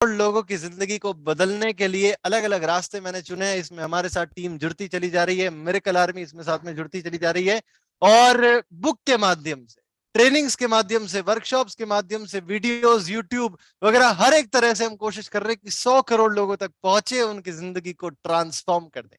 लोगों की जिंदगी को बदलने के लिए अलग अलग रास्ते मैंने चुने हैं। इसमें हमारे साथ टीम जुड़ती चली जा रही है, मिरेकल आर्मी इसमें साथ में जुड़ती चली जा रही है। और बुक के माध्यम से, ट्रेनिंग्स के माध्यम से, वर्कशॉप्स के माध्यम से, वीडियोस, यूट्यूब वगैरह हर एक तरह से हम कोशिश कर रहे हैं कि 100 करोड़ लोगों तक पहुंचे, उनकी जिंदगी को ट्रांसफॉर्म कर दें।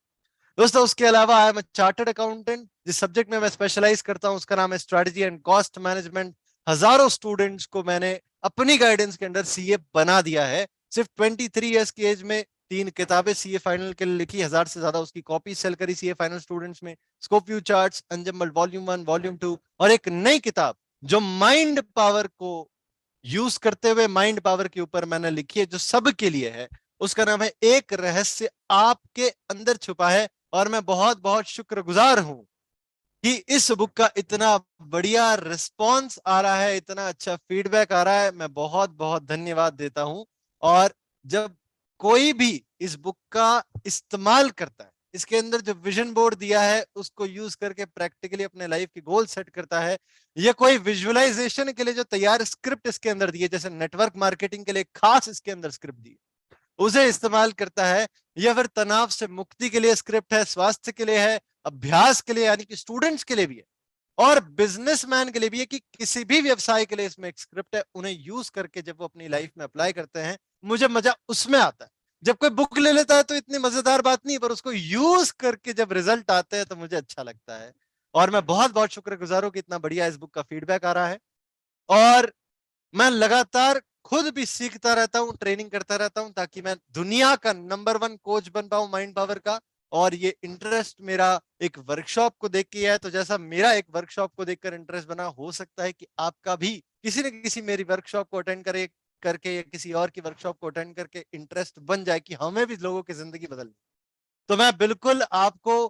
दोस्तों, उसके अलावा आई एम चार्टर्ड अकाउंटेंट। जिस सब्जेक्ट में मैं स्पेशलाइज करता हूं उसका नाम है स्ट्रेटजी एंड कॉस्ट मैनेजमेंट। हजारों स्टूडेंट्स को मैंने अपनी गाइडेंस के अंडर सीए बना दिया है। सिर्फ 23 ईयर्स की एज में 3 किताबें सीए फाइनल के लिए लिखी, 1000 से ज्यादा उसकी कॉपी सेल करी सीए फाइनल स्टूडेंट्स में। स्कोपव्यू चार्ट्स, अनजम्बल वॉल्यूम 1, वॉल्यूम 2, और एक नई किताब जो माइंड पावर को यूज करते हुए माइंड पावर के ऊपर मैंने लिखी है, जो सबके लिए है। उसका नाम है एक रहस्य आपके अंदर छुपा है। और मैं बहुत बहुत शुक्रगुजार हूं कि इस बुक का इतना बढ़िया रिस्पॉन्स आ रहा है, इतना अच्छा फीडबैक आ रहा है। मैं बहुत बहुत धन्यवाद देता हूं। और जब कोई भी इस बुक का इस्तेमाल करता है, इसके अंदर जो विजन बोर्ड दिया है उसको यूज करके प्रैक्टिकली अपने लाइफ की गोल सेट करता है, या कोई विजुअलाइजेशन के लिए जो तैयार स्क्रिप्ट इसके अंदर दी है, जैसे नेटवर्क मार्केटिंग के लिए खास इसके अंदर स्क्रिप्ट दी है, उसे इस्तेमाल करता है, या फिर तनाव से मुक्ति के लिए स्क्रिप्ट है, स्वास्थ्य के लिए है, अभ्यास के लिए यानी कि स्टूडेंट्स के लिए भी है, और बिजनेसमैन के लिए भी है, कि किसी भी व्यवसाय के लिए इसमें एक स्क्रिप्ट है। उन्हें यूज करके जब वो अपनी लाइफ में अप्लाई करते हैं, मुझे मजा उसमें आता है। जब कोई बुक ले लेता है तो इतनी मजेदार बात नहीं, पर उसको यूज करके जब रिजल्ट आते हैं तो मुझे अच्छा लगता है। और मैं बहुत बहुत शुक्रगुजार हूं कि इतना बढ़िया इस बुक का फीडबैक आ रहा है। और मैं लगातार खुद भी सीखता रहता हूँ, ट्रेनिंग करता रहता हूँ, ताकि मैं दुनिया का नंबर 1 कोच बन पाऊं माइंड पावर का। और ये इंटरेस्ट मेरा एक वर्कशॉप को देख के है, तो जैसा मेरा एक वर्कशॉप को देखकर इंटरेस्ट बना, हो सकता है कि आपका भी किसी न किसी मेरी वर्कशॉप को अटेंड करे करके या किसी और की वर्कशॉप को अटेंड करके इंटरेस्ट बन जाए कि हमें भी लोगों की जिंदगी बदलनी। तो मैं बिल्कुल आपको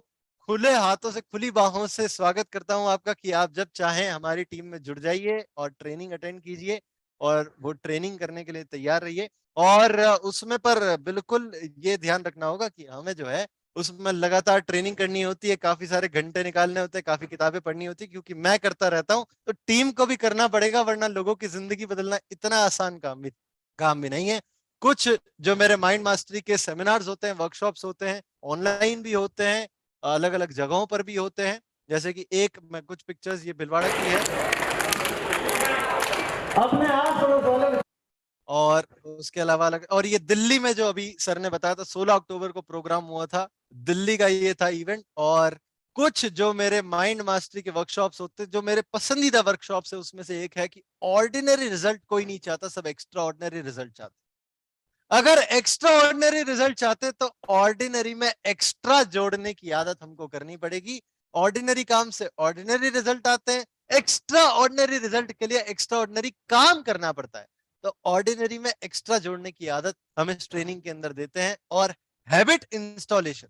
खुले हाथों से, खुली बाहों से स्वागत करता हूं आपका, कि आप जब चाहें हमारी टीम में जुड़ जाइए और ट्रेनिंग अटेंड कीजिए, और वो ट्रेनिंग करने के लिए तैयार रहिए। और उसमें पर बिल्कुल ये ध्यान रखना होगा कि हमें जो है उसमें लगातार ट्रेनिंग करनी होती है, काफी सारे घंटे निकालने होते हैं, काफी किताबें पढ़नी होती है, क्योंकि मैं करता रहता हूं तो टीम को भी करना पड़ेगा, वरना लोगों की जिंदगी बदलना इतना आसान काम भी नहीं है। कुछ जो मेरे माइंड मास्टरी के सेमिनार्स होते हैं, वर्कशॉप्स होते हैं, ऑनलाइन भी होते हैं, अलग अलग जगहों पर भी होते हैं। जैसे कि एक मैं कुछ पिक्चर्स, ये भिलवाड़ा की है, अपने आप को, और उसके अलावा अलग, और ये दिल्ली में जो अभी सर ने बताया था 16 अक्टूबर को प्रोग्राम हुआ था, दिल्ली का ये था इवेंट। और कुछ जो मेरे माइंड मास्टरी के वर्कशॉप्स होते हैं, जो मेरे पसंदीदा वर्कशॉप्स है, उसमें से एक है कि ऑर्डिनरी रिजल्ट कोई नहीं चाहता, सब एक्स्ट्रा ऑर्डिनरी रिजल्ट चाहते। अगर एक्स्ट्रा ऑर्डिनरी रिजल्ट चाहते तो ऑर्डिनरी में एक्स्ट्रा जोड़ने की आदत हमको करनी पड़ेगी। ऑर्डिनरी काम से ऑर्डिनरी रिजल्ट आते हैं, एक्स्ट्रा ऑर्डिनरी रिजल्ट के लिए एक्स्ट्रा ऑर्डिनरी काम करना पड़ता है। तो ऑर्डिनरी में एक्स्ट्रा जोड़ने की आदत हम इस ट्रेनिंग के अंदर देते हैं। और हैबिट इंस्टॉलेशन,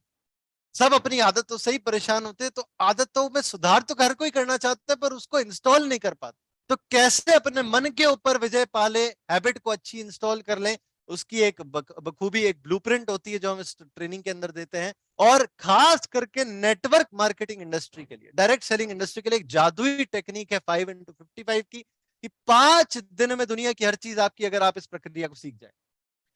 सब अपनी आदतों से ही परेशान होते हैं, तो आदतों में सुधार तो हर कोई करना चाहता है, पर उसको इंस्टॉल नहीं कर पाता। तो कैसे अपने मन के ऊपर विजय पाले, हैबिट को अच्छी इंस्टॉल कर लें, उसकी एक बखूबी एक ब्लूप्रिंट होती है जो हम इस ट्रेनिंग के अंदर देते हैं। और खास करके नेटवर्क मार्केटिंग इंडस्ट्री के लिए, डायरेक्ट सेलिंग इंडस्ट्री के लिए एक जादुई टेक्निक है 5x55 की, कि 5 दिन में दुनिया की हर चीज आपकी, अगर आप इस प्रक्रिया को सीख जाए,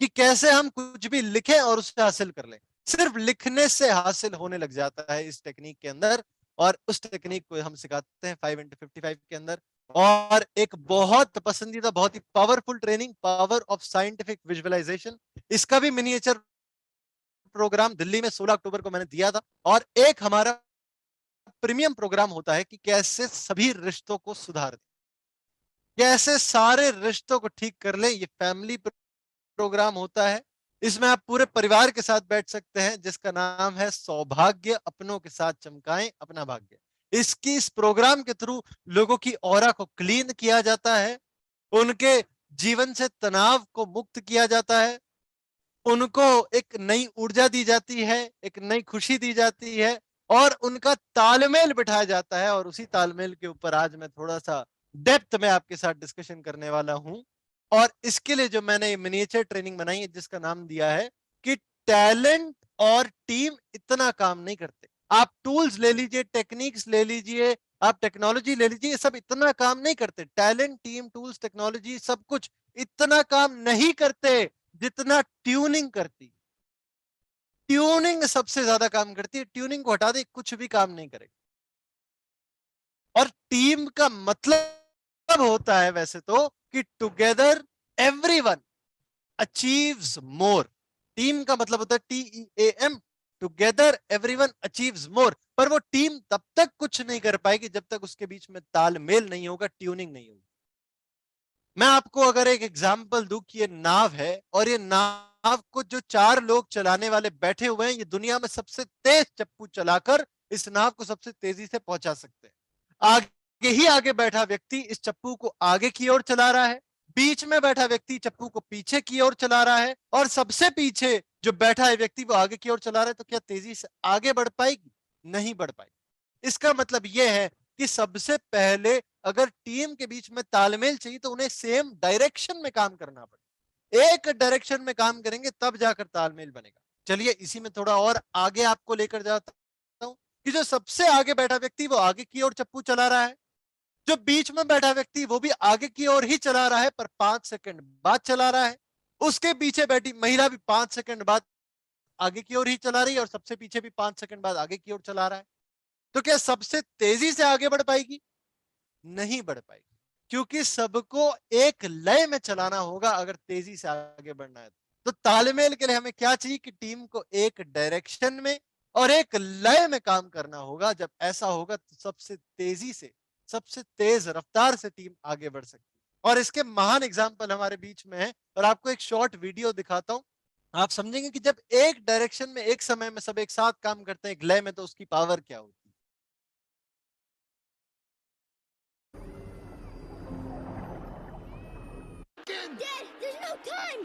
कि कैसे हम कुछ भी लिखें और उससे हासिल कर लें। सिर्फ लिखने से हासिल होने लग जाता है इस टेक्निक के अंदर। और उस टेक्निक को हम सिखाते हैं 5x55 के अंदर। और एक बहुत पसंदीदा, बहुत ही powerful training, power of scientific visualisation, इसका भी मिनिएचर प्रोग्राम दिल्ली में 16 अक्टूबर को मैंने दिया था। और एक हमारा प्रीमियम प्रोग्राम होता है कि कैसे सभी रिश्तों को सुधार दें, कैसे सारे रिश्तों को ठीक कर लें। ये फैमिली प्रोग्राम होता है। इसमें आप पूरे परिवार के साथ बैठ सकते हैं, जिसका नाम है सौभाग्य अपनों के साथ चमकाएं अपना भाग्य। इस प्रोग्राम के थ्रू लोगों की ऑरा को क्लीन किया जाता है, उनके जीवन से तनाव को मुक्त किया जाता है, उनको एक नई ऊर्जा दी जाती है, एक नई खुशी दी जाती है, और उनका तालमेल बिठाया जाता है। और उसी तालमेल के ऊपर आज मैं थोड़ा सा डेप्थ में आपके साथ डिस्कशन करने वाला हूं। और इसके लिए जो मैंने मिनिएचर ट्रेनिंग बनाई है, जिसका नाम दिया है कि टैलेंट और टीम इतना काम नहीं करते। आप टूल्स ले लीजिए, टेक्निक्स ले लीजिए, आप टेक्नोलॉजी ले लीजिए, ये सब इतना काम नहीं करते। टैलेंट, टीम, टूल्स, टेक्नोलॉजी, सब कुछ इतना काम नहीं करते जितना ट्यूनिंग करती है। ट्यूनिंग सबसे ज्यादा काम करती है, ट्यूनिंग को हटा दे कुछ भी काम नहीं करेगा। और टीम का मतलब होता है वैसे तो कि टुगेदर एवरीवन अचीव्स मोर। टीम का मतलब होता है TEAM, टुगेदर एवरीवन अचीव्स मोर। पर वो टीम तब तक कुछ नहीं कर पाएगी जब तक उसके बीच में तालमेल नहीं होगा, ट्यूनिंग नहीं होगी। मैं आपको अगर एक एग्जांपल दूं कि ये नाव है और ये नाव को जो 4 लोग चलाने वाले बैठे हुए हैं, ये दुनिया में सबसे तेज चप्पू चलाकर इस नाव को सबसे तेजी से पहुंचा सकते हैं। आगे ही आगे बैठा व्यक्ति इस चप्पू को आगे की ओर चला रहा है, बीच में बैठा व्यक्ति चप्पू को पीछे की ओर चला रहा है, और सबसे पीछे जो बैठा है व्यक्ति वो आगे की ओर चला रहा है। तो क्या तेजी से आगे बढ़ पाएगी? नहीं बढ़ पाएगी। इसका मतलब यह है कि सबसे पहले अगर टीम के बीच में तालमेल चाहिए तो उन्हें सेम डायरेक्शन में काम करना पड़ेगा। एक डायरेक्शन में काम करेंगे तब जाकर तालमेल बनेगा। चलिए इसी में थोड़ा और आगे आपको लेकर जाता हूं कि जो सबसे आगे बैठा व्यक्ति वो आगे की ओर चप्पू चला रहा है, जो बीच में बैठा व्यक्ति वो भी आगे की ओर ही चला रहा है पर 5 सेकंड बाद चला रहा है, उसके पीछे बैठी महिला भी 5 सेकंड बाद आगे की ओर ही चला रही है और सबसे पीछे भी 5 सेकंड बाद आगे की ओर चला रहा है। तो क्या सबसे तेजी से आगे बढ़ पाएगी? नहीं बढ़ पाएगी, क्योंकि सबको एक लय में चलाना होगा अगर तेजी से आगे बढ़ना है। तो तालमेल के लिए हमें क्या चाहिए कि टीम को एक डायरेक्शन में और एक लय में काम करना होगा। जब ऐसा होगा तो सबसे तेजी से, सबसे तेज रफ्तार से टीम आगे बढ़ सकती है। और इसके महान एग्जाम्पल हमारे बीच में है, और आपको एक शॉर्ट वीडियो दिखाता हूं। आप समझेंगे कि जब एक डायरेक्शन में एक समय में सब एक साथ काम करते हैं एक लय में, तो उसकी पावर क्या होती है। Dad, there's no time!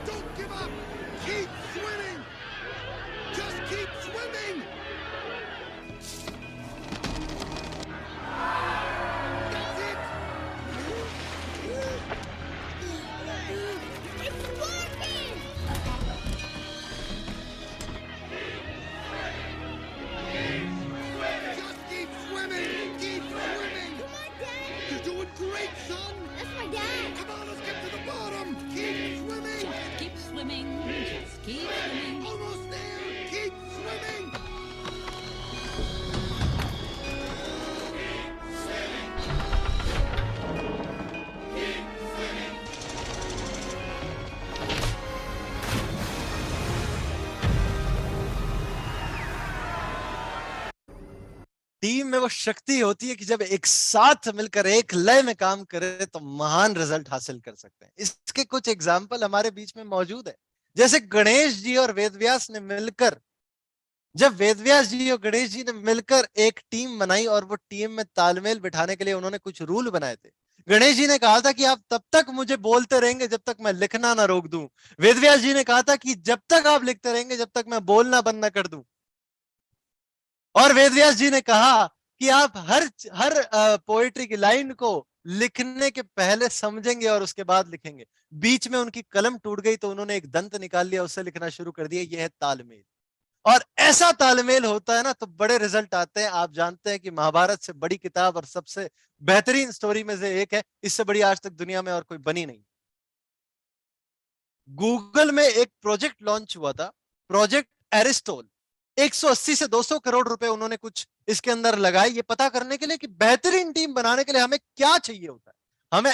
Don't give up! Keep swimming! Just keep swimming! That's it! It's working! Just keep swimming! Keep swimming! Come on, Dad! You're doing great, son! That's my dad! Come on, let's get to the bottom! Keep swimming! Just keep swimming. Just keep swimming. Almost there! Keep swimming! Team में वो शक्ति होती है कि जब एक साथ मिलकर एक लय में काम करे तो महान रिजल्ट हासिल कर सकते हैं। इसके कुछ एग्जाम्पल हमारे बीच में मौजूद है। जैसे गणेश जी और वेदव्यास ने मिलकर, जब वेदव्यास जी और गणेश जी ने मिलकर एक टीम बनाई और वो टीम में तालमेल बिठाने के लिए उन्होंने कुछ रूल बनाए थे। गणेश जी ने कहा था कि आप तब तक मुझे बोलते रहेंगे जब तक मैं लिखना ना रोक दूं। वेदव्यास जी ने कहा था कि जब तक आप लिखते रहेंगे जब तक मैं बोलना बंद ना कर दूं। और वेदव्यास जी ने कहा कि आप हर हर पोएट्री की लाइन को लिखने के पहले समझेंगे और उसके बाद लिखेंगे। बीच में उनकी कलम टूट गई तो उन्होंने एक दंत निकाल लिया, उससे लिखना शुरू कर दिया। यह है तालमेल। और ऐसा तालमेल होता है ना तो बड़े रिजल्ट आते हैं। आप जानते हैं कि महाभारत से बड़ी किताब और सबसे बेहतरीन स्टोरी में से एक है, इससे बड़ी आज तक दुनिया में और कोई बनी नहीं। गूगल में एक प्रोजेक्ट लॉन्च हुआ था, प्रोजेक्ट एरिस्टोल। 180 से 200 करोड़ रुपए उन्होंने कुछ इसके अंदर लगाए, ये पता करने के लिए कि बेहतरीन टीम बनाने के लिए हमें क्या चाहिए होता है। हमें